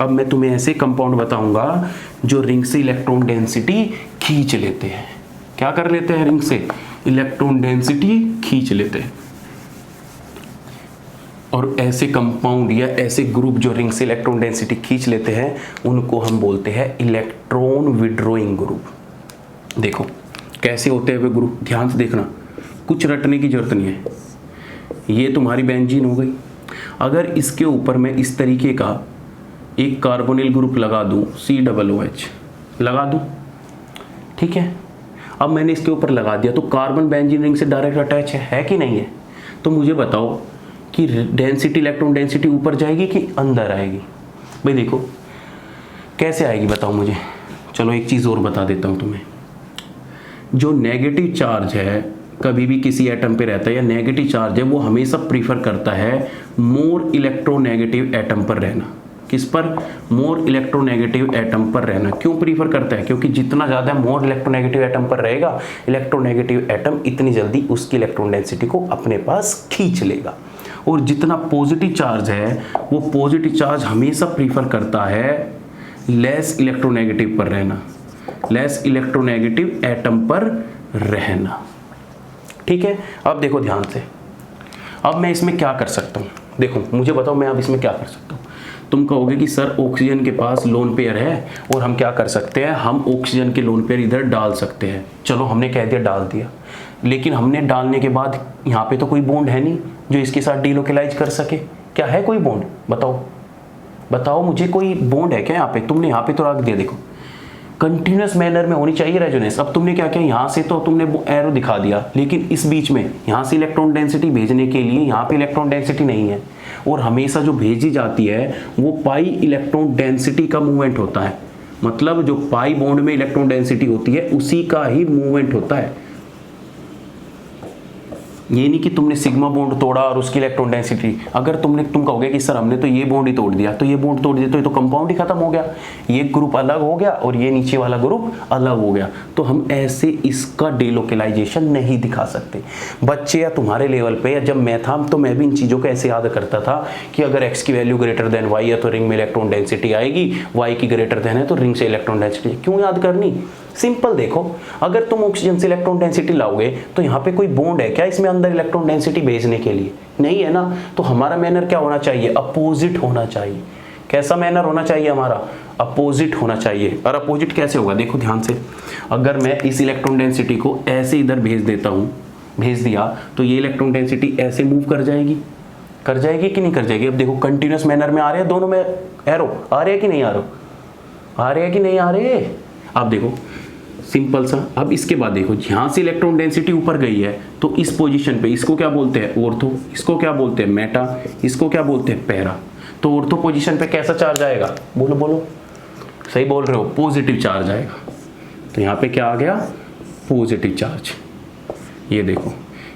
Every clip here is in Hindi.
अब मैं तुम्हें ऐसे कंपाउंड बताऊंगा जो रिंग से इलेक्ट्रॉन डेंसिटी खींच लेते हैं। क्या कर लेते हैं? रिंग से इलेक्ट्रॉन डेंसिटी खींच लेते हैं। और ऐसे कंपाउंड या ऐसे ग्रुप जो रिंग से इलेक्ट्रॉन डेंसिटी खींच लेते हैं उनको हम बोलते हैं इलेक्ट्रॉन विड्रॉइंग ग्रुप। देखो कैसे होते हैं वे ग्रुप, ध्यान से देखना, कुछ रटने की जरूरत नहीं है। ये तुम्हारी बेंजीन हो गई। अगर इसके ऊपर मैं इस तरीके का एक कार्बोनिल ग्रुप लगा दूं, COOH लगा दूं, ठीक है। अब मैंने इसके ऊपर लगा दिया तो कार्बन बेंजीन रिंग से डायरेक्ट अटैच है कि नहीं है? तो मुझे बताओ कि डेंसिटी, इलेक्ट्रॉन डेंसिटी ऊपर जाएगी कि अंदर आएगी? भाई देखो कैसे आएगी बताओ मुझे। चलो एक चीज़ और बता देता हूँ तुम्हें। जो नेगेटिव चार्ज है कभी भी किसी एटम पे रहता है, या नेगेटिव चार्ज है, वो हमेशा प्रीफर करता है मोर इलेक्ट्रोनेगेटिव एटम पर रहना। किस पर? मोर इलेक्ट्रोनेगेटिव एटम पर रहना। क्यों प्रीफर करता है? क्योंकि जितना ज़्यादा मोर इलेक्ट्रोनेगेटिव एटम पर रहेगा, इलेक्ट्रोनेगेटिव एटम इतनी जल्दी उसकी इलेक्ट्रॉन डेंसिटी को अपने पास खींच लेगा। और जितना पॉजिटिव चार्ज है वो पॉजिटिव चार्ज हमेशा प्रीफर करता है लेस इलेक्ट्रोनेगेटिव पर रहना, लेस इलेक्ट्रोनेगेटिव एटम पर रहना, ठीक है। अब देखो ध्यान से, अब मैं इसमें क्या कर सकता हूँ? देखो मुझे बताओ मैं अब इसमें क्या कर सकता हूँ। तुम कहोगे कि सर ऑक्सीजन के पास लोन पेयर है और हम क्या कर सकते हैं, हम ऑक्सीजन के लोन पेयर इधर डाल सकते हैं। चलो हमने कह दिया डाल दिया, लेकिन हमने डालने के बाद यहाँ पे तो कोई बॉन्ड है नहीं जो इसके साथ डीलोकेलाइज कर सके। क्या है कोई बॉन्ड? बताओ बताओ मुझे, कोई बॉन्ड है क्या यहाँ पे? तुमने यहाँ पे तो रख दिया, देखो कंटिन्यूस मैनर में होनी चाहिए रेजोनेंस। अब तुमने क्या किया, यहाँ से तो तुमने एरो दिखा दिया, लेकिन इस बीच में यहाँ से इलेक्ट्रॉन डेंसिटी भेजने के लिए यहाँ पे इलेक्ट्रॉन डेंसिटी नहीं है, और हमेशा जो भेजी जाती है वो पाई इलेक्ट्रॉन डेंसिटी का मूवमेंट होता है। मतलब जो पाई बॉन्ड में इलेक्ट्रॉन डेंसिटी होती है उसी का ही मूवमेंट होता है। ये नहीं कि तुमने सिग्मा बॉन्ड तोड़ा और उसकी इलेक्ट्रॉन डेंसिटी, अगर तुम कहोगे कि सर हमने तो ये बॉन्ड ही तोड़ दिया, तो ये बॉन्ड तोड़ दिया तो ये तो कंपाउंड ही खत्म हो गया, ये ग्रुप अलग हो गया और ये नीचे वाला ग्रुप अलग हो गया। तो हम ऐसे इसका डिलोकेलाइजेशन नहीं दिखा सकते। बच्चे या तुम्हारे लेवल पे, या जब मैं था तो मैं भी इन चीज़ों को ऐसे याद करता था कि अगर x की वैल्यू ग्रेटर देन y है तो रिंग में इलेक्ट्रॉन डेंसिटी आएगी, y की ग्रेटर देन है तो रिंग से इलेक्ट्रॉन डेंसिटी। क्यों याद करनी? सिंपल देखो, अगर तुम ऑक्सीजन से इलेक्ट्रॉन डेंसिटी लाओगे तो यहाँ पे कोई बॉन्ड है क्या इसमें अंदर इलेक्ट्रॉन डेंसिटी भेजने के लिए? नहीं है ना। तो हमारा मैनर क्या होना चाहिए? अपोजिट होना चाहिए। कैसा मैनर होना चाहिए हमारा? अपोजिट होना चाहिए। और अपोजिट कैसे होगा? देखो ध्यान से, अगर मैं इस इलेक्ट्रॉन डेंसिटी को ऐसे इधर भेज देता हूँ, भेज दिया, तो ये इलेक्ट्रॉन डेंसिटी ऐसे मूव कर जाएगी, कर जाएगी कि नहीं कर जाएगी? अब देखो कंटिन्यूस मैनर में आ रहे हैं दोनों में एरो, आ रहे हैं कि नहीं आ रहे? आ रहे हैं कि नहीं आ रहे? अब देखो सिंपल सा। अब इसके बाद देखो, यहाँ से इलेक्ट्रॉन डेंसिटी ऊपर गई है तो इस पोजीशन पे इसको क्या बोलते हैं? ऑर्थो। इसको क्या बोलते हैं? मेटा। इसको क्या बोलते हैं? पैरा। तो ऑर्थो पोजीशन पे कैसा चार्ज आएगा? बोलो बोलो, सही बोल रहे हो, पॉजिटिव चार्ज आएगा। तो यहाँ पे क्या आ गया? Positive charge. ये देखो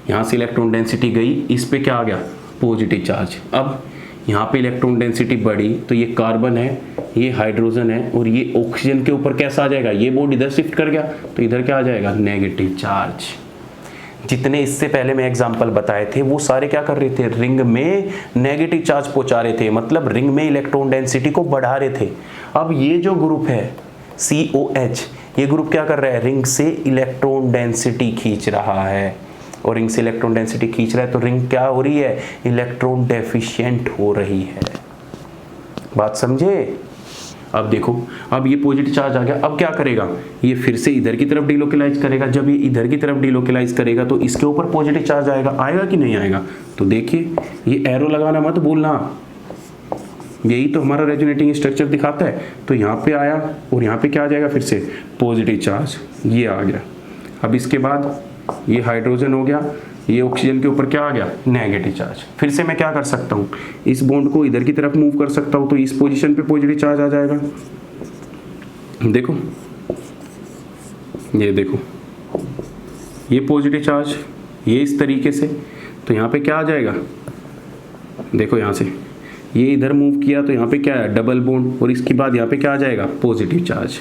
यहाँ से इलेक्ट्रॉन डेंसिटी गई, इस पे क्या आ गया? Positive charge. अब यहाँ पे इलेक्ट्रॉन डेंसिटी बढ़ी तो ये कार्बन है, ये हाइड्रोजन है, और ये ऑक्सीजन के ऊपर कैसा आ जाएगा? ये बॉन्ड इधर शिफ्ट कर गया तो इधर क्या आ जाएगा? Negative charge. जितने इससे पहले मैं एग्जांपल बताए थे वो सारे क्या कर रहे थे? रिंग में नेगेटिव चार्ज पहुंचा रहे थे, मतलब रिंग में इलेक्ट्रॉन डेंसिटी को बढ़ा रहे थे। अब ये जो ग्रुप है COH, ये ग्रुप क्या कर रहा है? रिंग से इलेक्ट्रॉन डेंसिटी खींच रहा है, और रिंग से इलेक्ट्रॉन डेंसिटी खींच रहा है तो रिंग क्या हो रही है? इलेक्ट्रॉन डेफिशिएंट हो रही है। बात समझे? अब देखो, अब ये पॉजिटिव चार्ज आ गया, अब क्या करेगा? ये फिर से इधर की तरफ डिलोकेलाइज करेगा। जब ये इधर की तरफ डिलोकेलाइज करेगा तो इसके ऊपर पॉजिटिव चार्ज आएगा, आएगा कि नहीं आएगा? तो देखिए ये एरो लगाना मत भूलना, यही तो हमारा रेजोनेटिंग स्ट्रक्चर दिखाता है। तो यहाँ पे आया और यहाँ पे क्या आ जाएगा? फिर से पॉजिटिव चार्ज, ये आ गया। अब इसके बाद ये हाइड्रोजन हो गया, ये ऑक्सीजन के ऊपर क्या आ गया? Negative charge. फिर से मैं क्या कर सकता हूँ? इस बॉन्ड को इधर की तरफ मूव कर सकता हूँ, तो इस पोजीशन पे पॉजिटिव चार्ज आ जाएगा। देखो ये देखो, ये पॉजिटिव चार्ज, ये इस तरीके से, तो यहाँ पे क्या आ जाएगा? देखो यहाँ से ये इधर मूव किया तो यहाँ पे क्या है? डबल बॉन्ड, और इसके बाद यहाँ पे क्या आ जाएगा? Positive charge.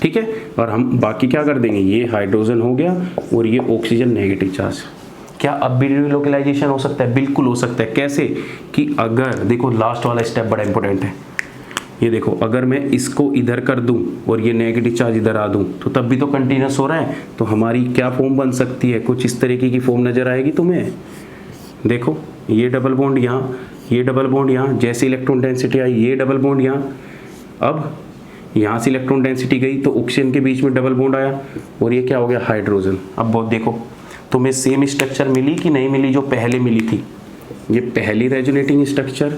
ठीक है, और हम बाकी क्या कर देंगे? ये हाइड्रोजन हो गया और ये ऑक्सीजन नेगेटिव चार्ज। क्या अब भी डिलोकेलाइजेशन हो सकता है? बिल्कुल हो सकता है। कैसे? कि अगर देखो लास्ट वाला स्टेप बड़ा इंपॉर्टेंट है। ये देखो, अगर मैं इसको इधर कर दूं और ये नेगेटिव चार्ज इधर आ दूं तो तब भी तो कंटिन्यूस हो रहा है। तो हमारी क्या फॉर्म बन सकती है, कुछ इस तरीके की फॉर्म नजर आएगी तुम्हें। देखो ये डबल बॉन्ड यहाँ, ये डबल बॉन्ड यहाँ, जैसे इलेक्ट्रॉन डेंसिटी आई ये डबल बॉन्ड यहाँ, अब यहाँ से इलेक्ट्रॉन डेंसिटी गई तो ऑक्सीजन के बीच में डबल बॉन्ड आया और ये क्या हो गया, हाइड्रोजन। अब बहुत देखो तुम्हें सेम स्ट्रक्चर मिली कि नहीं मिली जो पहले मिली थी। ये पहली रेजोनेटिंग स्ट्रक्चर,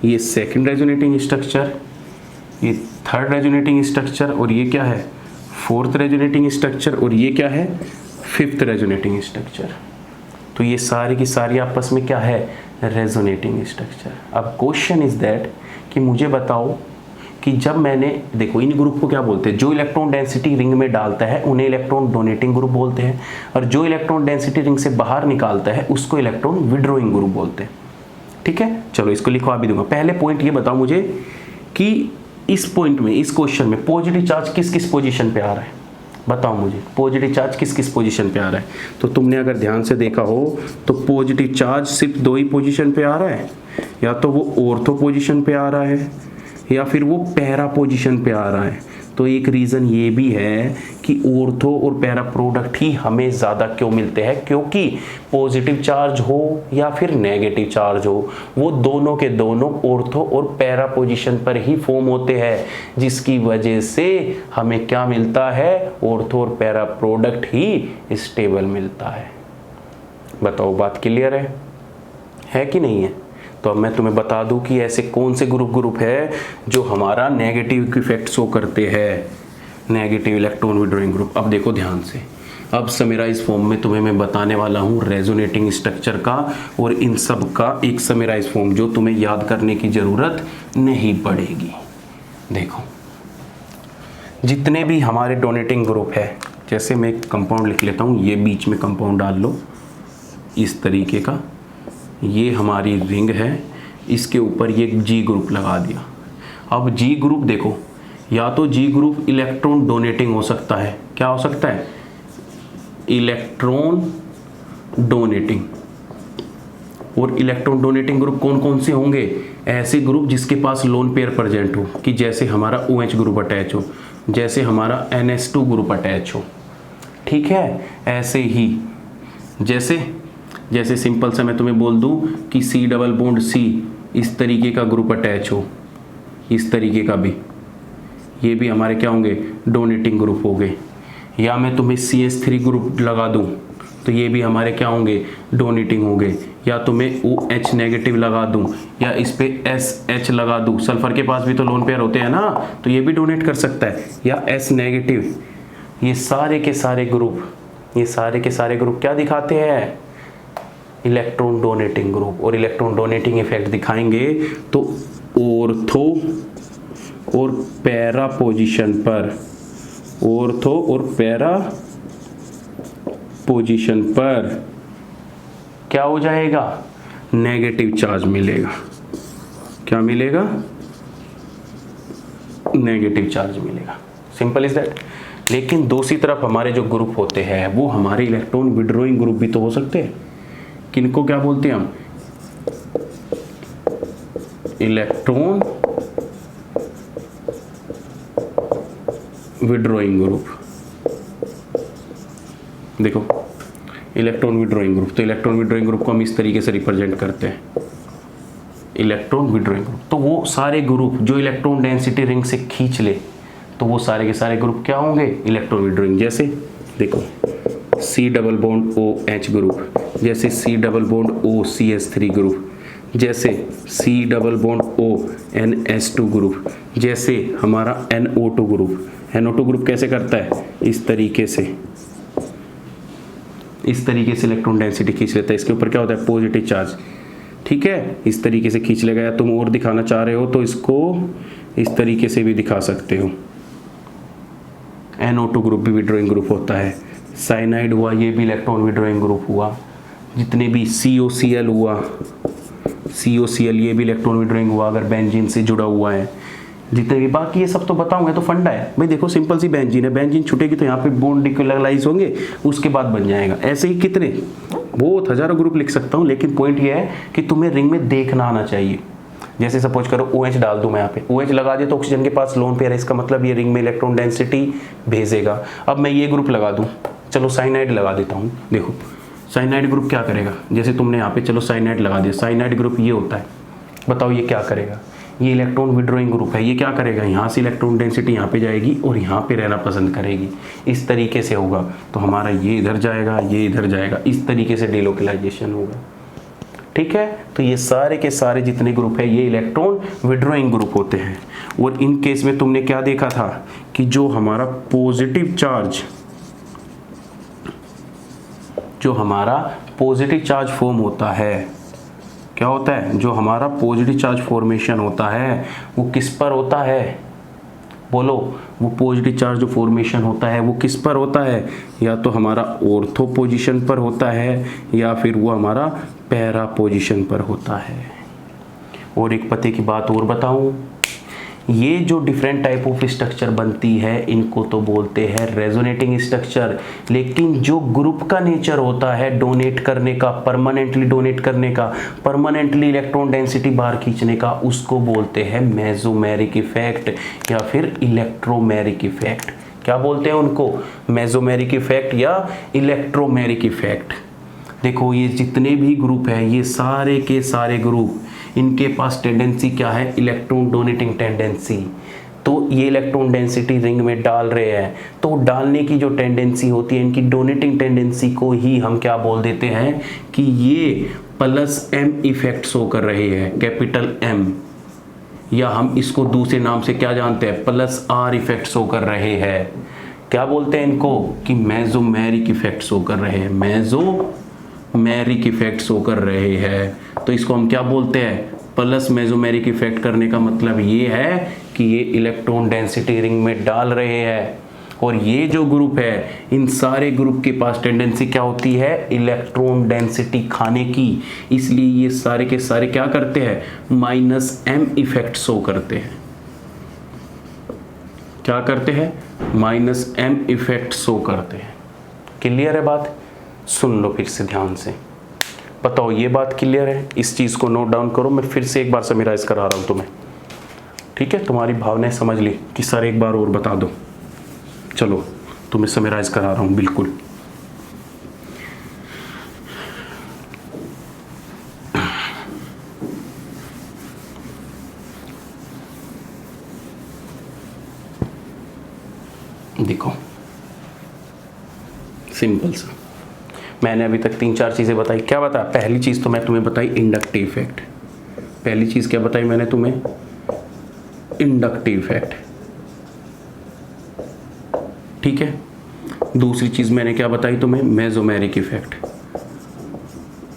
ये सेकंड रेजोनेटिंग स्ट्रक्चर, ये थर्ड रेजोनेटिंग स्ट्रक्चर, और ये क्या है, फोर्थ रेजोनेटिंग स्ट्रक्चर, और ये क्या है, फिफ्थ रेजोनेटिंग स्ट्रक्चर। तो ये सारी की सारी आपस में क्या है, रेजोनेटिंग स्ट्रक्चर। अब क्वेश्चन इज दैट कि मुझे बताओ कि जब मैंने, देखो इन ग्रुप को क्या बोलते हैं, जो इलेक्ट्रॉन डेंसिटी रिंग में डालता है उन्हें इलेक्ट्रॉन डोनेटिंग ग्रुप बोलते हैं, और जो इलेक्ट्रॉन डेंसिटी रिंग से बाहर निकालता है उसको इलेक्ट्रॉन विड्रॉइंग ग्रुप बोलते हैं। ठीक है, चलो इसको लिखवा भी दूंगा। पहले पॉइंट ये बताओ मुझे कि इस पॉइंट में, इस क्वेश्चन में पॉजिटिव चार्ज किस किस पोजीशन पे आ रहा है, बताओ मुझे पॉजिटिव चार्ज किस किस पोजीशन पे आ रहा है। तो तुमने अगर ध्यान से देखा हो तो पॉजिटिव चार्ज सिर्फ दो ही पोजीशन पे आ रहा है, या तो वो ऑर्थो पोजीशन पे आ रहा है या फिर वो पैरा पोजीशन पे आ रहा है। तो एक रीज़न ये भी है कि ऑर्थो और पैरा प्रोडक्ट ही हमें ज़्यादा क्यों मिलते हैं, क्योंकि पॉजिटिव चार्ज हो या फिर नेगेटिव चार्ज हो वो दोनों के दोनों ऑर्थो और पैरा पोजीशन पर ही फॉर्म होते हैं, जिसकी वजह से हमें क्या मिलता है, ऑर्थो और पैरा प्रोडक्ट ही स्टेबल मिलता है। बताओ बात क्लियर है कि नहीं है। तो अब मैं तुम्हें बता दूं कि ऐसे कौन से ग्रुप है जो हमारा नेगेटिव इफेक्ट शो करते हैं, नेगेटिव इलेक्ट्रॉन विड्रॉइंग ग्रुप। अब देखो ध्यान से, अब समराइज फॉर्म में तुम्हें मैं बताने वाला हूं रेजोनेटिंग स्ट्रक्चर का, और इन सब का एक समराइज फॉर्म जो तुम्हें याद करने की जरूरत नहीं पड़ेगी। देखो जितने भी हमारे डोनेटिंग ग्रुप है, जैसे मैं एक कंपाउंड लिख लेता हूँ, ये बीच में कंपाउंड डाल लो इस तरीके का, ये हमारी रिंग है, इसके ऊपर ये जी ग्रुप लगा दिया। अब जी ग्रुप देखो, या तो जी ग्रुप इलेक्ट्रॉन डोनेटिंग हो सकता है, क्या हो सकता है, इलेक्ट्रॉन डोनेटिंग। और इलेक्ट्रॉन डोनेटिंग ग्रुप कौन कौन से होंगे, ऐसे ग्रुप जिसके पास लोन पेयर प्रेजेंट हो, कि जैसे हमारा OH ग्रुप अटैच हो, जैसे हमारा NH2 ग्रुप अटैच हो। ठीक है, ऐसे ही जैसे सिंपल सा मैं तुम्हें बोल दूं कि C डबल बॉन्ड C इस तरीके का ग्रुप अटैच हो, इस तरीके का भी, ये भी हमारे क्या होंगे, डोनेटिंग ग्रुप हो गए। या मैं तुम्हें CH3 ग्रुप लगा दूं तो ये भी हमारे क्या होंगे, डोनेटिंग हो गए। या तुम्हें OH नेगेटिव लगा दूं, या इस पे SH लगा दूं, सल्फर के पास भी तो लोन पेयर होते हैं ना, तो ये भी डोनेट कर सकता है, या S नेगेटिव। ये सारे के सारे ग्रुप क्या दिखाते हैं, इलेक्ट्रॉन डोनेटिंग ग्रुप। और इलेक्ट्रॉन डोनेटिंग इफेक्ट दिखाएंगे तो ऑर्थो और पैरा पोजीशन पर, ऑर्थो और पैरा पोजीशन पर क्या हो जाएगा, नेगेटिव चार्ज मिलेगा। क्या मिलेगा, नेगेटिव चार्ज मिलेगा। Simple is that. लेकिन दूसरी तरफ हमारे जो ग्रुप होते हैं वो हमारे इलेक्ट्रॉन विड्रॉइंग ग्रुप भी तो हो सकते हैं। किनको क्या बोलते हैं हम, इलेक्ट्रॉन विड्रॉइंग ग्रुप। देखो इलेक्ट्रॉन विड्रॉइंग ग्रुप, तो इलेक्ट्रॉन विड्रॉइंग ग्रुप को हम इस तरीके से रिप्रेजेंट करते हैं, इलेक्ट्रॉन विड्रॉइंग ग्रुप। तो वो सारे ग्रुप जो इलेक्ट्रॉन डेंसिटी रिंग से खींच ले, तो वो सारे के सारे ग्रुप क्या होंगे, इलेक्ट्रॉन विड्रॉइंग। जैसे देखो C double bond OH group, जैसे C double bond OCH3 group, जैसे C double bond ONS2 group, जैसे हमारा NO2 ग्रुप। NO2 ग्रुप कैसे करता है, इस तरीके से इलेक्ट्रॉन डेंसिटी खींच लेता है। इसके ऊपर क्या होता है, पॉजिटिव चार्ज। ठीक है, इस तरीके से खींच लेगा। या तुम और दिखाना चाह रहे हो तो इसको इस तरीके से भी दिखा सकते हो। NO2 ग्रुप भी विड्रॉइंग ग्रुप होता है। साइनाइड हुआ, ये भी इलेक्ट्रॉन विड्रॉइंग ग्रुप हुआ। जितने भी COCl हुआ, COCl ये भी इलेक्ट्रॉन विड्रॉइंग हुआ अगर बेंजीन से जुड़ा हुआ है। जितने भी बाकी ये सब तो बताऊंगा, तो फंडा है भाई। देखो सिंपल सी बेंजीन है, बेंजीन छूटेगी तो यहाँ पे बॉन्ड डिकोलाइज होंगे, उसके बाद बन जाएगा। ऐसे ही कितने बहुत हजारों ग्रुप लिख सकता हूँ, लेकिन पॉइंट ये है कि तुम्हें रिंग में देखना आना चाहिए। जैसे सपोज करो OH डाल दूं मैं यहाँ पे, OH लगा दे तो ऑक्सीजन के पास लोन पेयर है, इसका मतलब ये रिंग में इलेक्ट्रॉन डेंसिटी भेजेगा। अब मैं ये ग्रुप लगा दूं, चलो साइनाइड लगा देता हूँ। देखो साइनाइड ग्रुप क्या करेगा, जैसे तुमने यहाँ पे चलो साइनाइड लगा दिया, साइनाइड ग्रुप ये होता है, बताओ ये क्या करेगा, ये इलेक्ट्रॉन विड्रॉइंग ग्रुप है, ये क्या करेगा, यहाँ से इलेक्ट्रॉन डेंसिटी यहाँ पे जाएगी और यहाँ पे रहना पसंद करेगी, इस तरीके से होगा। तो हमारा ये इधर जाएगा, ये इधर जाएगा, इस तरीके से डिलोकलाइजेशन होगा। ठीक है, तो ये सारे के सारे जितने ग्रुप है ये इलेक्ट्रॉन विड्रॉइंग ग्रुप होते हैं। और इन केस में तुमने क्या देखा था कि जो हमारा पॉजिटिव चार्ज फॉर्म होता है, क्या होता है, जो हमारा पॉजिटिव चार्ज फॉर्मेशन होता है वो किस पर होता है, बोलो, वो पॉजिटिव चार्ज जो फॉर्मेशन होता है वो किस पर होता है, या तो हमारा ऑर्थो पोजीशन पर होता है या फिर वो हमारा पैरा पोजीशन पर होता है। और एक पते की बात और बताऊं, ये जो डिफरेंट टाइप ऑफ स्ट्रक्चर बनती है इनको तो बोलते हैं रेजोनेटिंग स्ट्रक्चर, लेकिन जो ग्रुप का नेचर होता है डोनेट करने का, परमानेंटली डोनेट करने का, परमानेंटली इलेक्ट्रॉन डेंसिटी बाहर खींचने का, उसको बोलते हैं मेसोमेरिक इफेक्ट या फिर इलेक्ट्रोमेरिक इफेक्ट। क्या बोलते हैं उनको, मेसोमेरिक इफेक्ट या इलेक्ट्रोमेरिक इफेक्ट। देखो ये जितने भी ग्रुप है ये सारे के सारे ग्रुप, इनके पास टेंडेंसी क्या है, इलेक्ट्रॉन डोनेटिंग टेंडेंसी। तो ये इलेक्ट्रॉन डेंसिटी रिंग में डाल रहे हैं, तो डालने की जो टेंडेंसी होती है इनकी डोनेटिंग टेंडेंसी को ही हम क्या बोल देते हैं कि ये +M इफेक्ट शो कर रहे हैं, कैपिटल M, या हम इसको दूसरे नाम से क्या जानते हैं, +R इफेक्ट शो कर रहे हैं। क्या बोलते हैं इनको कि मेसोमेरिक इफेक्ट शो कर रहे हैं, मेसोमेरिक इफेक्ट शो कर रहे हैं। तो इसको हम क्या बोलते हैं, प्लस मेसोमेरिक इफेक्ट करने का मतलब ये है कि ये इलेक्ट्रॉन डेंसिटी रिंग में डाल रहे हैं। और ये जो ग्रुप है इन सारे ग्रुप के पास टेंडेंसी क्या होती है, इलेक्ट्रॉन डेंसिटी खाने की, इसलिए ये सारे के सारे क्या करते हैं, -M इफेक्ट शो करते हैं। क्या करते हैं, -M इफेक्ट शो करते हैं। क्लियर है बात, सुन लो फिर से ध्यान से, बताओ ये बात क्लियर है, इस चीज को नोट डाउन करो। मैं फिर से एक बार समराइज करा रहा हूं तुम्हें, ठीक है, तुम्हारी भावनाएं समझ ली कि सर एक बार और बता दो। चलो तुम्हें समराइज करा रहा हूं बिल्कुल। देखो सिंपल सा, मैंने अभी तक 3-4 चीजें बताई। क्या बताया, पहली चीज तो मैं तुम्हें बताई इंडक्टिव इफेक्ट। पहली चीज क्या बताई मैंने तुम्हें, इंडक्टिव इफेक्ट, ठीक है। दूसरी चीज मैंने क्या बताई तुम्हें, मेसोमेरिक इफेक्ट,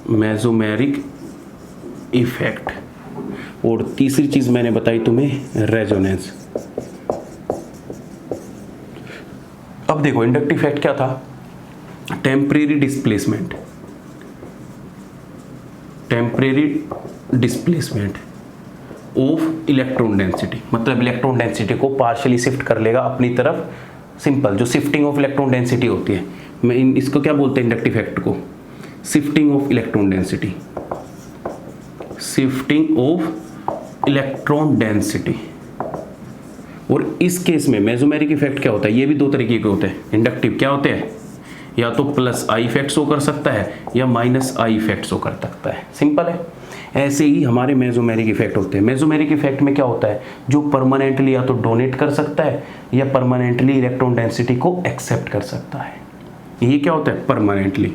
मेसोमेरिक इफेक्ट। और तीसरी चीज मैंने बताई तुम्हें रेजोनेंस। अब देखो इंडक्टिव इफेक्ट क्या था, temporary displacement, temporary displacement of electron density, मतलब इलेक्ट्रॉन डेंसिटी को पार्शियली शिफ्ट कर लेगा अपनी तरफ। सिंपल, जो शिफ्टिंग ऑफ इलेक्ट्रॉन डेंसिटी होती है, मैं इसको क्या बोलते हैं, इंडक्टिव इफेक्ट को shifting of electron density, shifting of electron density. और इस केस में मेसोमेरिक इफेक्ट क्या होता है, ये भी 2 तरीके के होते हैं। इंडक्टिव क्या होते हैं, या तो +I इफेक्ट शो कर सकता है या -I इफेक्ट शो कर सकता है, सिंपल है। ऐसे ही हमारे मेसोमेरिक इफेक्ट होते हैं। मेसोमेरिक इफेक्ट में क्या होता है, जो परमानेंटली या तो डोनेट कर सकता है या परमानेंटली इलेक्ट्रॉन डेंसिटी को एक्सेप्ट कर सकता है। ये क्या होता है, permanently,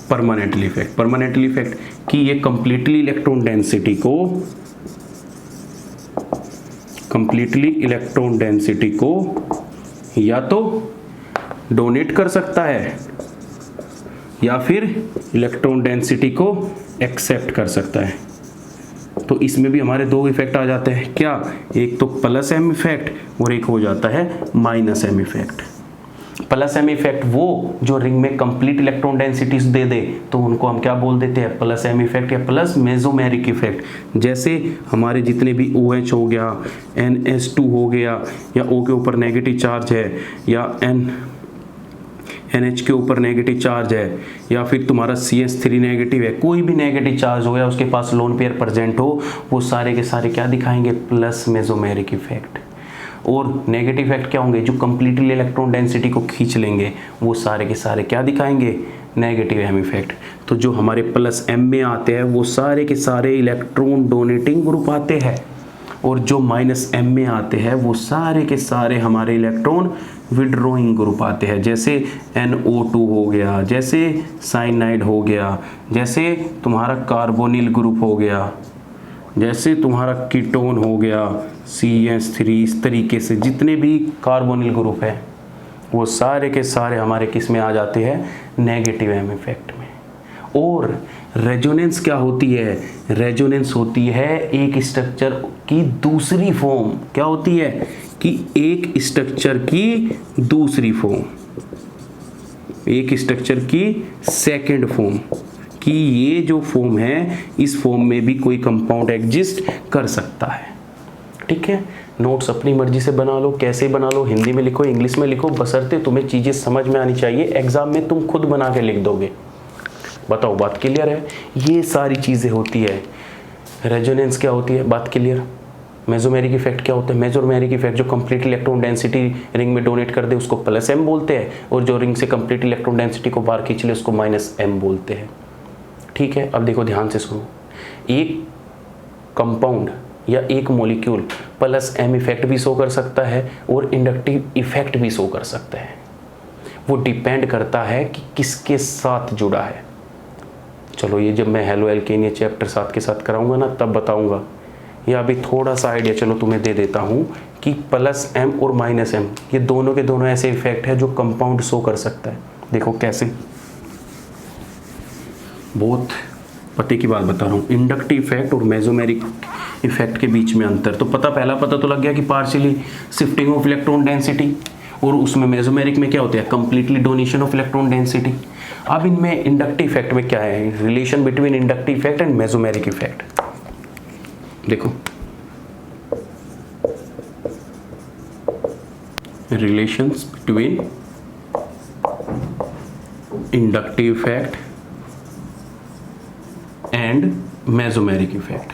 permanently effect, permanently effect कि ये कंप्लीटली इलेक्ट्रॉन डेंसिटी को, कंप्लीटली इलेक्ट्रॉन डेंसिटी को या तो डोनेट कर सकता है या फिर इलेक्ट्रॉन डेंसिटी को एक्सेप्ट कर सकता है। तो इसमें भी हमारे 2 इफेक्ट आ जाते हैं, क्या, एक तो +M इफेक्ट और एक हो जाता है -M इफेक्ट। +M इफेक्ट वो जो रिंग में कंप्लीट इलेक्ट्रॉन डेंसिटीज दे दे, तो उनको हम क्या बोल देते हैं, +M इफेक्ट या प्लस मेसोमेरिक इफेक्ट। जैसे हमारे जितने भी OH हो गया, NH2 हो गया, या O के ऊपर नेगेटिव चार्ज है, या NH के ऊपर नेगेटिव चार्ज है या फिर तुम्हारा CH3 नेगेटिव है, कोई भी नेगेटिव चार्ज हो या उसके पास लोन पेयर प्रेजेंट हो, वो सारे के सारे क्या दिखाएंगे, प्लस मेसोमेरिक इफेक्ट। और नेगेटिव इफेक्ट क्या होंगे, जो कंप्लीटली इलेक्ट्रॉन डेंसिटी को खींच लेंगे, वो सारे के सारे क्या दिखाएंगे, नेगेटिव एम इफेक्ट। तो जो हमारे प्लस एम में आते हैं वो सारे के सारे इलेक्ट्रॉन डोनेटिंग ग्रुप आते हैं, और जो माइनस एम में आते हैं वो सारे के सारे हमारे इलेक्ट्रॉन विड्रॉइंग ग्रुप आते हैं। जैसे NO2 हो गया, जैसे साइनाइड हो गया, जैसे तुम्हारा कार्बोनिल ग्रुप हो गया, जैसे तुम्हारा कीटोन हो गया CH3, इस तरीके से जितने भी कार्बोनिल ग्रुप है वो सारे के सारे हमारे किस में आ जाते हैं, नेगेटिव एम इफेक्ट में। और रेजोनेंस क्या होती है, रेजोनेंस होती है एक स्ट्रक्चर की दूसरी फॉर्म, क्या होती है कि एक स्ट्रक्चर की दूसरी फॉर्म, एक स्ट्रक्चर की सेकंड फॉर्म, कि ये जो फॉर्म है इस फॉर्म में भी कोई कंपाउंड एग्जिस्ट कर सकता है। ठीक है, नोट्स अपनी मर्जी से बना लो, कैसे बना लो, हिंदी में लिखो, इंग्लिश में लिखो, बशर्ते तुम्हें चीज़ें समझ में आनी चाहिए। एग्जाम में तुम खुद बना के लिख दोगे। बताओ, बात क्लियर है? ये सारी चीज़ें होती है। रेजोनेंस क्या होती है, बात क्लियर। मेसोमेरिक इफेक्ट क्या होता है, मेसोमेरिक इफेक्ट जो कंप्लीट इलेक्ट्रॉन डेंसिटी रिंग में डोनेट कर दे उसको प्लस एम बोलते हैं, और जो रिंग से कंप्लीट इलेक्ट्रॉन डेंसिटी को बाहर खींच ले उसको माइनस एम बोलते हैं। ठीक है, अब देखो ध्यान से सुनो, एक कंपाउंड या एक मॉलिक्यूल प्लस एम इफेक्ट भी शो कर सकता है और इंडक्टिव इफेक्ट भी शो कर सकता है। वो डिपेंड करता है कि किसके साथ जुड़ा है। चलो ये जब मैं हेलो एल्केन ये चैप्टर 7 के साथ कराऊंगा ना तब बताऊंगा। या अभी थोड़ा सा आइडिया चलो तुम्हें दे देता हूँ कि प्लस एम और माइनस एम ये दोनों के दोनों ऐसे इफेक्ट है जो कंपाउंड शो कर सकता है। देखो कैसे, बहुत पते की बात बता रहा हूँ। इंडक्टिव इफेक्ट और मेसोमेरिक इफेक्ट के बीच में अंतर तो पहला पता तो लग गया कि partially shifting of electron density, और उसमें मेसोमेरिक में क्या होता है, completely donation of electron density. अब इनमें इंडक्टिव इफेक्ट में क्या है, relation between inductive effect and mesomeric effect. देखो relations between inductive effect and mesomeric effect.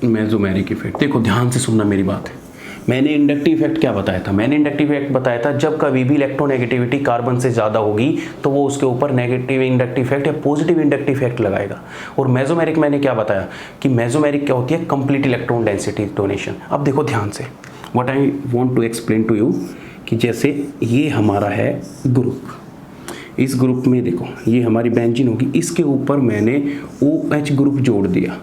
Mesomeric effect देखो ध्यान से सुनना मेरी बात है। मैंने इंडक्टिव इफेक्ट क्या बताया था, मैंने इंडक्टिव इफेक्ट बताया था जब कभी भी इलेक्ट्रोनेगेटिविटी कार्बन से ज़्यादा होगी तो वो उसके ऊपर नेगेटिव इंडक्टिव इफेक्ट या पॉजिटिव इंडक्टिव इफेक्ट लगाएगा। और मेसोमेरिक मैंने क्या बताया कि मेसोमेरिक क्या होती है, कंप्लीट इलेक्ट्रॉन डेंसिटी डोनेशन। अब देखो ध्यान से, what I want to explain to you कि जैसे ये हमारा है ग्रुप, इस ग्रुप में देखो ये हमारी बेंजीन होगी, इसके ऊपर मैंने OH ग्रुप जोड़ दिया।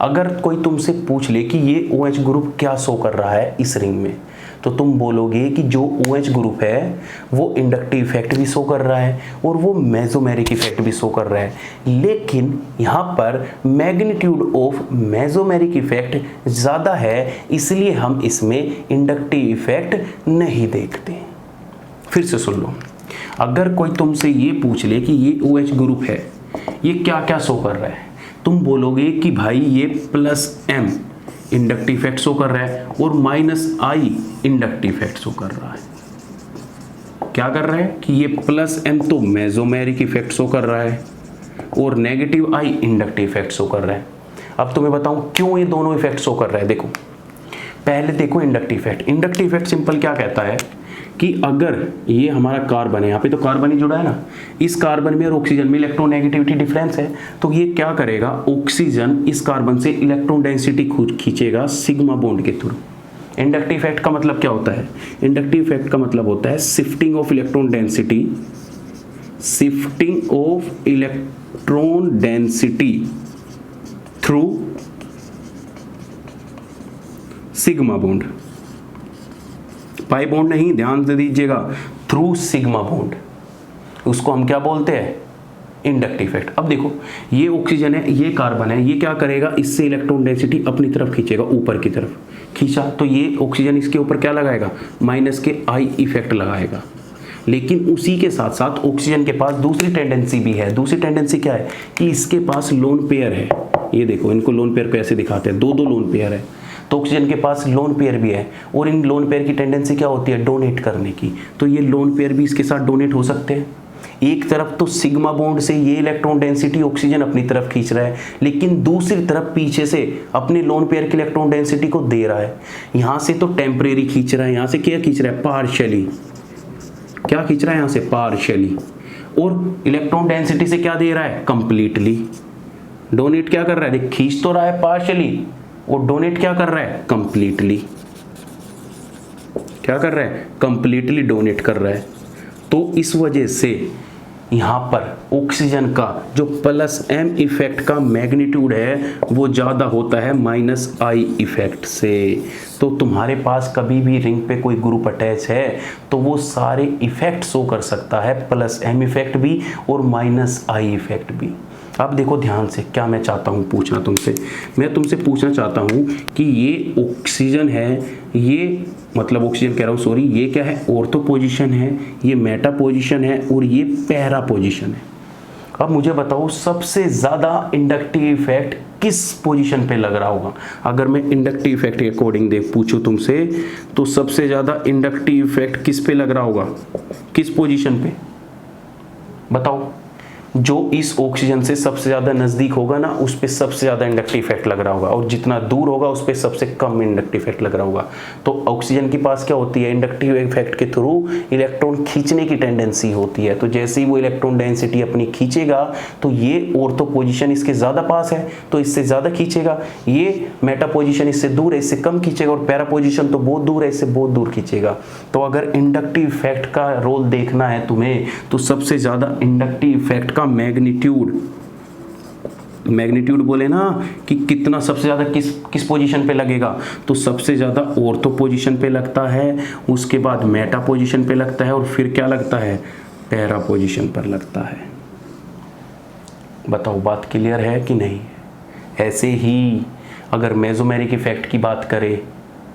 अगर कोई तुमसे पूछ ले कि ये OH ग्रुप क्या शो कर रहा है इस रिंग में, तो तुम बोलोगे कि जो OH ग्रुप है वो इंडक्टिव इफेक्ट भी शो कर रहा है और वो मेसोमेरिक इफेक्ट भी शो कर रहा है। लेकिन यहाँ पर मैग्नीट्यूड ऑफ मेसोमेरिक इफेक्ट ज़्यादा है, इसलिए हम इसमें इंडक्टिव इफेक्ट नहीं देखते। फिर से सुन लो, अगर कोई तुमसे ये पूछ ले कि ये OH ग्रुप है ये क्या क्या शो कर रहा है, तुम बोलोगे कि भाई ये plus M inductive effect show कर रहा है और minus I inductive effect show कर रहा है। क्या कर रहा है कि ये प्लस M तो मेसोमेरिक इफेक्ट शो कर रहा है और negative I inductive effect show कर रहा है। अब तुम्हें बताऊं क्यों ये दोनों इफेक्ट शो कर रहा है। देखो पहले देखो inductive effect. Inductive effect simple क्या कहता है कि अगर ये हमारा कार्बन है, यहाँ पे तो कार्बन ही जुड़ा है ना, इस कार्बन में और ऑक्सीजन में इलेक्ट्रोनेगेटिविटी डिफरेंस है, तो ये क्या करेगा, ऑक्सीजन इस कार्बन से इलेक्ट्रॉन डेंसिटी खुद खींचेगा सिग्मा बॉन्ड के थ्रू। इंडक्टिव इफेक्ट का मतलब क्या होता है, इंडक्टिव इफेक्ट का मतलब होता है shifting of electron density, shifting of electron density through sigma bond, pi bond नहीं, ध्यान से दीजिएगा, थ्रू सिग्मा बॉन्ड। उसको हम क्या बोलते हैं, इंडक्टिव इफेक्ट। अब देखो ये ऑक्सीजन है, ये कार्बन है, ये क्या करेगा, इससे इलेक्ट्रॉन डेंसिटी अपनी तरफ खींचेगा, ऊपर की तरफ खींचा तो ये ऑक्सीजन इसके ऊपर क्या लगाएगा, माइनस के I इफेक्ट लगाएगा। लेकिन उसी के साथ साथ ऑक्सीजन के पास दूसरी टेंडेंसी भी है। दूसरी टेंडेंसी क्या है कि इसके पास लोन पेयर है। ये देखो इनको लोन पेयर को ऐसे दिखाते हैं, दो लोन पेयर है। तो ऑक्सीजन के पास लोन पेयर भी है, और इन लोन पेयर की टेंडेंसी क्या होती है, डोनेट करने की। तो ये लोन पेयर भी इसके साथ डोनेट हो सकते हैं। एक तरफ तो सिग्मा बॉन्ड से ये इलेक्ट्रॉन डेंसिटी ऑक्सीजन अपनी तरफ खींच रहा है, लेकिन दूसरी तरफ पीछे से अपने लोन पेयर की इलेक्ट्रॉन डेंसिटी को दे रहा है। यहां से तो टेम्परेरी खींच रहा है, यहां से क्या खींच रहा है, पार्शियली। क्या खींच रहा है यहां से, पार्शियली। और इलेक्ट्रॉन डेंसिटी से क्या दे रहा है, कंप्लीटली। डोनेट क्या कर रहा है, खींच तो रहा है पार्शियली, और डोनेट क्या कर रहा है, कंप्लीटली। क्या कर रहा है, कंप्लीटली डोनेट कर रहा है। तो इस वजह से यहां पर ऑक्सीजन का जो प्लस एम इफेक्ट का मैग्नीट्यूड है वो ज़्यादा होता है माइनस आई इफेक्ट से। तो तुम्हारे पास कभी भी रिंग पे कोई ग्रुप अटैच है तो वो सारे इफेक्ट शो कर सकता है, प्लस एम इफेक्ट भी और माइनस आई इफेक्ट भी। अब देखो ध्यान से, क्या मैं चाहता हूँ पूछना तुमसे, मैं तुमसे पूछना चाहता हूँ कि ये ऑक्सीजन है, ये मतलब ऑक्सीजन कह रहा हूँ सॉरी, ये क्या है, ऑर्थो पोजीशन है, ये मेटा पोजीशन है, और ये पैरा पोजीशन है। अब मुझे बताओ सबसे ज़्यादा इंडक्टिव इफेक्ट किस पोजीशन पे लग रहा होगा। अगर मैं इंडक्टिव इफेक्ट के अकॉर्डिंग देख पूछूं तुमसे, तो सबसे ज़्यादा इंडक्टिव इफेक्ट किस पे लग रहा होगा, किस पोजीशन पे बताओ। जो इस ऑक्सीजन से सबसे ज़्यादा नज़दीक होगा ना, उस पर सबसे ज़्यादा इंडक्टिव इफेक्ट लग रहा होगा, और जितना दूर होगा उस पर सबसे कम इंडक्टिव इफेक्ट लग रहा होगा। तो ऑक्सीजन के पास क्या होती है, इंडक्टिव इफेक्ट के थ्रू इलेक्ट्रॉन खींचने की टेंडेंसी होती है। तो जैसे ही वो इलेक्ट्रॉन डेंसिटी अपनी खींचेगा तो ये ऑर्थो पोजीशन इसके ज़्यादा पास है तो इससे ज़्यादा खींचेगा, ये मेटा पोजीशन इससे दूर है इससे कम खींचेगा, और पैरा पोजीशन तो बहुत दूर है इससे बहुत दूर खींचेगा। तो अगर इंडक्टिव इफेक्ट का रोल देखना है तुम्हें, तो सबसे ज़्यादा इंडक्टिव इफेक्ट का मैग्नीट्यूड बोले ना कि कितना सबसे ज़्यादा किस पोजीशन पे लगेगा, तो सबसे ज़्यादा ऑर्थो पोजीशन पे लगता है, उसके बाद मेटा पोजीशन पे लगता है, और फिर क्या लगता है, पैरा पोजीशन पर लगता है। बताओ बात क्लियर है कि नहीं। ऐसे ही अगर मेसोमेरिक इफेक्ट की बात करें,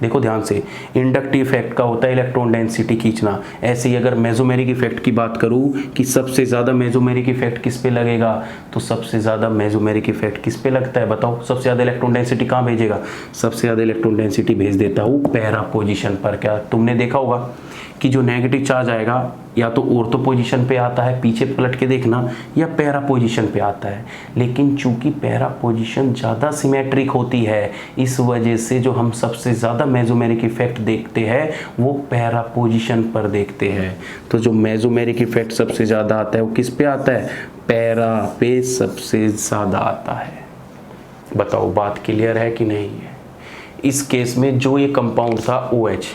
देखो ध्यान से, इंडक्टिव इफेक्ट का होता है इलेक्ट्रॉन डेंसिटी खींचना। ऐसे ही अगर मेसोमेरिक इफेक्ट की बात करूं कि सबसे ज़्यादा मेसोमेरिक इफेक्ट किस पे लगेगा, तो सबसे ज़्यादा मेसोमेरिक इफेक्ट किस पे लगता है बताओ। सबसे ज़्यादा इलेक्ट्रॉन डेंसिटी कहाँ भेजेगा, सबसे ज़्यादा इलेक्ट्रॉन डेंसिटी भेज देता हूँ पैरा पोजीशन पर। क्या तुमने देखा होगा कि जो नेगेटिव चार्ज आएगा या तो ऑर्थो पोजीशन पे आता है, पीछे पलट के देखना, या पैरा पोजीशन पे आता है। लेकिन चूंकि पैरा पोजीशन ज़्यादा सिमेट्रिक होती है, इस वजह से जो हम सबसे ज़्यादा मेसोमेरिक इफेक्ट देखते हैं वो पैरा पोजीशन पर देखते हैं। तो जो मेसोमेरिक इफेक्ट सबसे ज़्यादा आता है वो किस पे आता है, पैरा पे सबसे ज़्यादा आता है। बताओ बात क्लियर है कि नहीं है। इस केस में जो ये कंपाउंड था OH,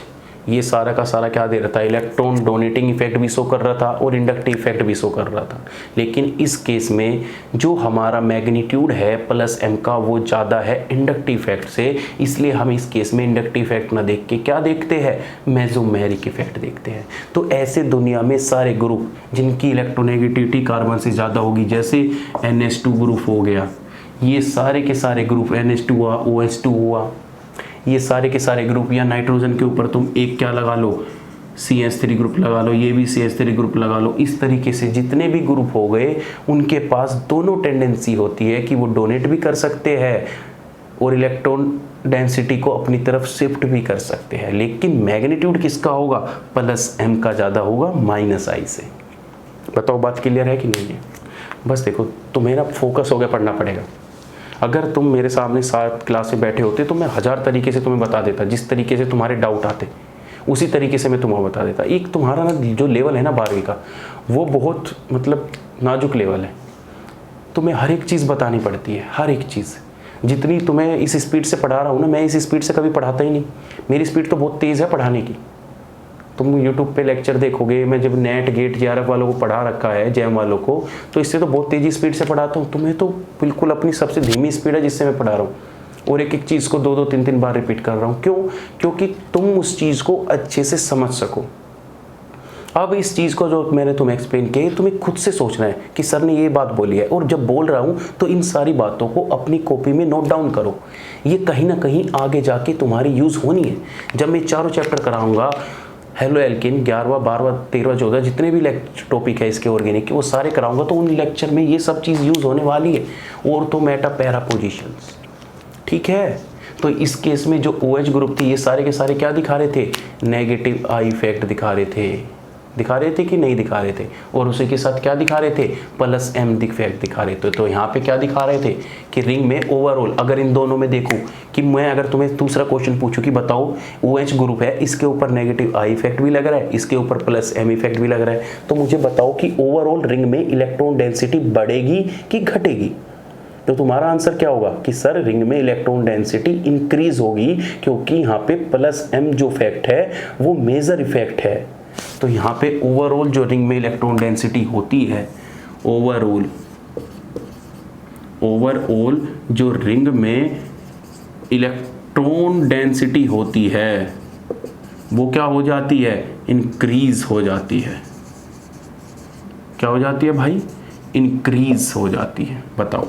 ये सारा का सारा क्या दे रहा था, इलेक्ट्रॉन डोनेटिंग इफेक्ट भी शो कर रहा था और इंडक्टिव इफेक्ट भी शो कर रहा था। लेकिन इस केस में जो हमारा मैग्नीट्यूड है प्लस एम का वो ज़्यादा है इंडक्टिव इफेक्ट से, इसलिए हम इस केस में इंडक्टिव इफेक्ट ना देख के क्या देखते हैं, मेसोमेरिक इफेक्ट देखते हैं। तो ऐसे दुनिया में सारे ग्रुप जिनकी इलेक्ट्रोनेगेटिविटी कार्बन से ज़्यादा होगी, जैसे NH2 ग्रुप हो गया, ये सारे के सारे ग्रुप NH2 हुआ, OH2 हुआ, ये सारे के सारे ग्रुप, या नाइट्रोजन के ऊपर तुम एक क्या लगा लो, CH3 ग्रुप लगा लो, ये भी CH3 ग्रुप लगा लो। इस तरीके से जितने भी ग्रुप हो गए उनके पास दोनों टेंडेंसी होती है कि वो डोनेट भी कर सकते हैं और इलेक्ट्रॉन डेंसिटी को अपनी तरफ शिफ्ट भी कर सकते हैं। लेकिन मैग्नीट्यूड किसका होगा, प्लस एम का ज़्यादा होगा माइनस आई से। बताओ बात क्लियर है कि नहीं है। बस देखो तुम्हें ना फोकस हो गया, पढ़ना पड़ेगा। अगर तुम मेरे सामने 7 क्लास में बैठे होते तो मैं 1000 तरीके से तुम्हें बता देता, जिस तरीके से तुम्हारे डाउट आते उसी तरीके से मैं तुम्हें बता देता। एक तुम्हारा ना जो लेवल है ना 12वीं का, वो बहुत मतलब नाजुक लेवल है। तुम्हें हर एक चीज़ बतानी पड़ती है, हर एक चीज़। जितनी तुम्हें इस स्पीड से पढ़ा रहा हूँ ना, मैं इस स्पीड से कभी पढ़ाता ही नहीं। मेरी स्पीड तो बहुत तेज़ है पढ़ाने की। तुम YouTube पे लेक्चर देखोगे, मैं जब नेट गेट JRF वालों को पढ़ा रखा है, जैम वालों को, तो इससे तो बहुत तेज़ी स्पीड से पढ़ाता हूँ। तुम्हें तो बिल्कुल अपनी सबसे धीमी स्पीड है जिससे मैं पढ़ा रहा हूँ, और एक एक चीज़ को 2-2 3-3 बार रिपीट कर रहा हूँ। क्यों? क्योंकि तुम उस चीज़ को अच्छे से समझ सको। अब इस चीज़ को जो मैंने तुम्हें एक्सप्लेन किया, तुम्हें खुद से सोचना है कि सर ने ये बात बोली है, और जब बोल रहा हूँ तो इन सारी बातों को अपनी कॉपी में नोट डाउन करो। ये कहीं ना कहीं आगे जाके तुम्हारी यूज़ होनी है। जब मैं चारों चैप्टर कराऊंगा, हेलो एल्किन 11वां 12वां 13वां 14 जितने भी टॉपिक है इसके ऑर्गेनिक के, वो सारे कराऊंगा, तो उन लेक्चर में ये सब चीज़ यूज़ होने वाली है। और तो मेटा पैरा पोजीशंस, ठीक है। तो इस केस में जो OH ग्रुप थे ये सारे के सारे क्या दिखा रहे थे, नेगेटिव आई इफेक्ट दिखा रहे थे कि नहीं दिखा रहे थे, और उसी के साथ क्या दिखा रहे थे, प्लस M इफेक्ट दिखा रहे थे। तो यहाँ पे क्या दिखा रहे थे कि रिंग में ओवरऑल अगर इन दोनों में देखो कि मैं अगर तुम्हें दूसरा क्वेश्चन पूछूं कि बताओ OH ग्रुप है, इसके ऊपर नेगेटिव आई इफेक्ट भी लग रहा है, इसके ऊपर प्लस M इफेक्ट भी लग रहा है, तो मुझे बताओ कि ओवरऑल रिंग में इलेक्ट्रॉन डेंसिटी बढ़ेगी कि घटेगी। तो तुम्हारा आंसर क्या होगा कि सर रिंग में इलेक्ट्रॉन डेंसिटी इंक्रीज होगी, क्योंकि यहाँ पे प्लस M जो इफेक्ट है वो मेजर इफेक्ट है। तो यहाँ पे ओवरऑल जो रिंग में इलेक्ट्रॉन डेंसिटी होती है, ओवरऑल जो रिंग में इलेक्ट्रॉन डेंसिटी होती है वो क्या हो जाती है, इंक्रीज हो जाती है। क्या हो जाती है भाई, इंक्रीज हो जाती है। बताओ,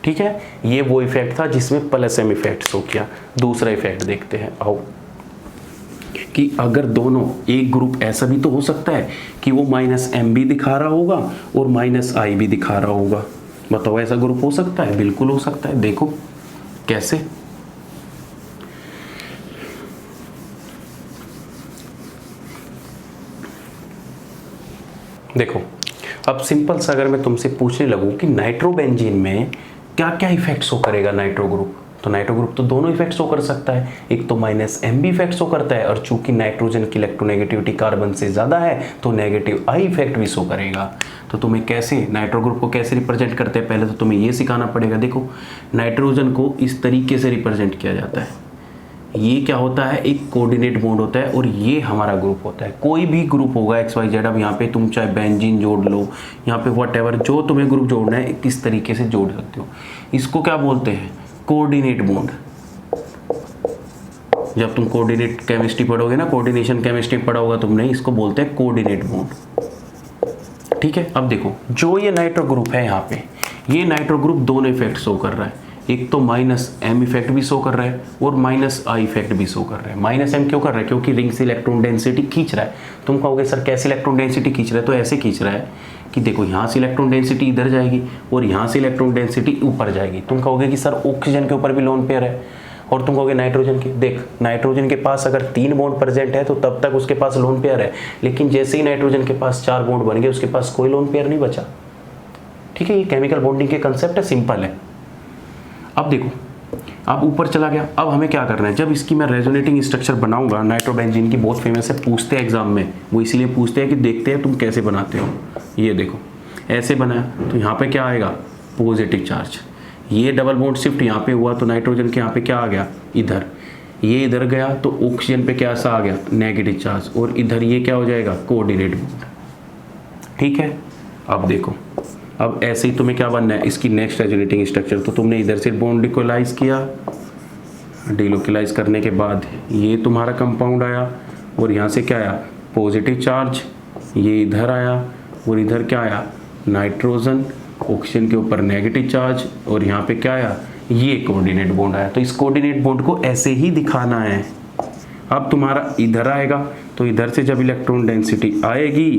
ठीक है, ये वो इफेक्ट था जिसमें प्लस M इफेक्ट शो किया। दूसरा इफेक्ट देखते हैं, आओ, कि अगर दोनों, एक ग्रुप ऐसा भी तो हो सकता है कि वो -M भी दिखा रहा होगा और -I भी दिखा रहा होगा। बताओ ऐसा ग्रुप हो सकता है? बिल्कुल हो सकता है। देखो कैसे, देखो अब सिंपल सा अगर मैं तुमसे पूछने लगूं कि नाइट्रोबेंजीन में क्या क्या इफेक्ट शो करेगा नाइट्रो ग्रुप, तो नाइट्रो ग्रुप तो दोनों इफेक्ट शो कर सकता है। एक तो -M भी इफेक्ट शो करता है, और चूंकि नाइट्रोजन की इलेक्ट्रोनेगेटिविटी कार्बन से ज़्यादा है तो नेगेटिव आई इफेक्ट भी शो करेगा। तो तुम्हें कैसे नाइट्रो ग्रुप को कैसे रिप्रेजेंट करते हैं, पहले तो तुम्हें ये सिखाना पड़ेगा। देखो नाइट्रोजन को इस तरीके से रिप्रेजेंट किया जाता है। ये क्या होता है, एक कोऑर्डिनेट बॉन्ड होता है, और ये हमारा ग्रुप होता है। कोई भी ग्रुप होगा XYZ, अब यहाँ पे तुम चाहे बेंजीन जोड़ लो, यहाँ पे व्हाटएवर जो तुम्हें ग्रुप जोड़ना है किस तरीके से जोड़ सकते हो। इसको क्या बोलते हैं, कोऑर्डिनेट बॉन्ड। जब तुम कोऑर्डिनेट केमिस्ट्री पढ़ोगे ना, कोऑर्डिनेशन केमिस्ट्री पढ़ा होगा तुमने, इसको बोलते हैं कोऑर्डिनेट बॉन्ड। ठीक है, अब देखो जो ये नाइट्रो ग्रुप है, यहाँ पे ये नाइट्रो ग्रुप दोनों इफेक्ट शो कर रहा है। एक तो -M इफेक्ट भी शो कर रहा है और -I इफेक्ट भी शो कर रहा है। -M क्यों कर रहा है, क्योंकि रिंग से इलेक्ट्रॉन डेंसिटी खींच रहा है। तुम कहोगे सर कैसे इलेक्ट्रॉन डेंसिटी खींच रहा है, तो ऐसे खींच रहा है कि देखो यहाँ से इलेक्ट्रॉन डेंसिटी इधर जाएगी और यहाँ से इलेक्ट्रॉन डेंसिटी ऊपर जाएगी। तुम कहोगे कि सर ऑक्सीजन के ऊपर भी लोन पेयर है, और तुम कहोगे नाइट्रोजन के, देख नाइट्रोजन के पास अगर 3 बॉन्ड प्रेजेंट है तो तब तक उसके पास लोन पेयर है, लेकिन जैसे ही नाइट्रोजन के पास 4 बॉन्ड बन गए उसके पास कोई लोन पेयर नहीं बचा। ठीक है, ये केमिकल बॉन्डिंग के कंसेप्ट है, सिंपल है। अब देखो, अब ऊपर चला गया। अब हमें क्या करना है, जब इसकी मैं रेजोनेटिंग स्ट्रक्चर बनाऊंगा, नाइट्रोबेंजीन की बहुत फेमस है, पूछते हैं एग्जाम में, वो इसलिए पूछते हैं कि देखते हैं तुम कैसे बनाते हो। ये देखो ऐसे बनाया तो यहाँ पे क्या आएगा, पॉजिटिव चार्ज। ये डबल बॉन्ड शिफ्ट यहाँ पे हुआ तो नाइट्रोजन के यहाँ पे क्या आ गया, इधर। ये इधर गया तो ऑक्सीजन पे क्या सा आ गया, नेगेटिव चार्ज, और इधर ये क्या हो जाएगा, कोऑर्डिनेट बॉन्ड। ठीक है, अब देखो, अब ऐसे ही तुम्हें क्या बनना है, इसकी नेक्स्ट रेजोनेटिंग स्ट्रक्चर। तो तुमने इधर से बॉन्ड डिलोकलाइज किया, डिलोकलाइज करने के बाद ये तुम्हारा कंपाउंड आया, और यहाँ से क्या आया, पॉजिटिव चार्ज। ये इधर आया और इधर क्या आया, नाइट्रोजन, ऑक्सीजन के ऊपर नेगेटिव चार्ज, और यहाँ पे क्या आया, ये कोऑर्डिनेट बॉन्ड आया। तो इस कोऑर्डिनेट बॉन्ड को ऐसे ही दिखाना है। अब तुम्हारा इधर आएगा तो इधर से जब इलेक्ट्रॉन डेंसिटी आएगी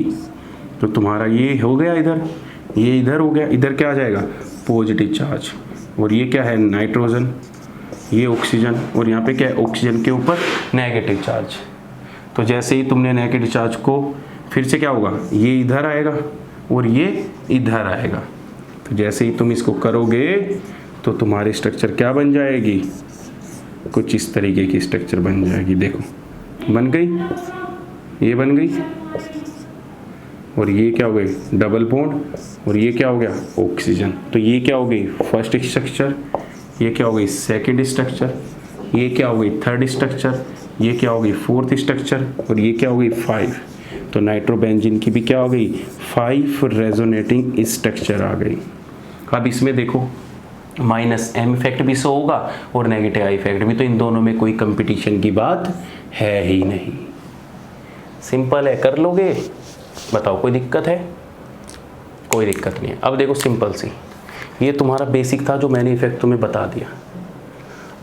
तो तुम्हारा ये हो गया इधर, ये इधर हो गया, इधर क्या आ जाएगा, पॉजिटिव चार्ज, और ये क्या है, नाइट्रोजन, ये ऑक्सीजन, और यहाँ पे क्या है, ऑक्सीजन के ऊपर नेगेटिव चार्ज। तो जैसे ही तुमने नेगेटिव चार्ज को, फिर से क्या होगा, ये इधर आएगा और ये इधर आएगा। तो जैसे ही तुम इसको करोगे तो तुम्हारी स्ट्रक्चर क्या बन जाएगी, कुछ इस तरीके की स्ट्रक्चर बन जाएगी। देखो बन गई, ये बन गई, और ये क्या हो गई, डबल बॉन्ड, और ये क्या हो गया, ऑक्सीजन। तो ये क्या हो गई, फर्स्ट स्ट्रक्चर, ये क्या हो गई, सेकंड स्ट्रक्चर, ये क्या हो गई, थर्ड स्ट्रक्चर, ये क्या हो गई, फोर्थ स्ट्रक्चर, और ये क्या हो गई, 5। तो नाइट्रोबेंजीन की भी क्या हो गई, 5 रेजोनेटिंग स्ट्रक्चर आ गई। अब इसमें देखो -M इफेक्ट भी शो होगा और नेगेटिव आई इफेक्ट भी, तो इन दोनों में कोई कंपटीशन की बात है ही नहीं। सिंपल है, कर लोगे, बताओ कोई दिक्कत है, कोई दिक्कत नहीं है। अब देखो सिंपल सी, ये तुम्हारा बेसिक था जो मैंने इफेक्ट तुम्हें बता दिया।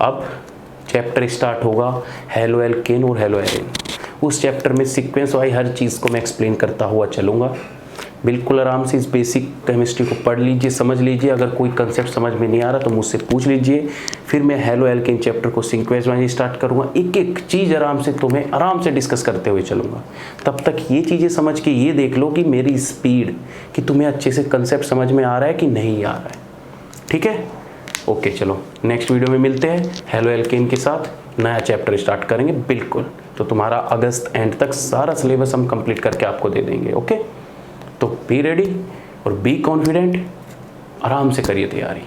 अब चैप्टर स्टार्ट होगा हेलो एल्केन और हेलो एरिन। उस चैप्टर में सीक्वेंस वाइज हर चीज़ को मैं एक्सप्लेन करता हुआ चलूँगा। बिल्कुल आराम से इस बेसिक केमिस्ट्री को पढ़ लीजिए, समझ लीजिए। अगर कोई कंसेप्ट समझ में नहीं आ रहा तो मुझसे पूछ लीजिए। फिर मैं हेलो एल्केन चैप्टर को सीक्वेंस वाइज स्टार्ट करूँगा, एक एक चीज़ आराम से तुम्हें आराम से डिस्कस करते हुए चलूँगा। तब तक ये चीज़ें समझ के ये देख लो कि मेरी स्पीड, कि तुम्हें अच्छे से कंसेप्ट समझ में आ रहा है कि नहीं आ रहा है। ठीक है, ओके, चलो नेक्स्ट वीडियो में मिलते हैं। हेलो एल्केन के साथ नया चैप्टर स्टार्ट करेंगे बिल्कुल। तो तुम्हारा अगस्त एंड तक सारा सिलेबस हम कंप्लीट करके आपको दे देंगे। ओके, तो बी रेडी और बी कॉन्फिडेंट, आराम से करिए तैयारी।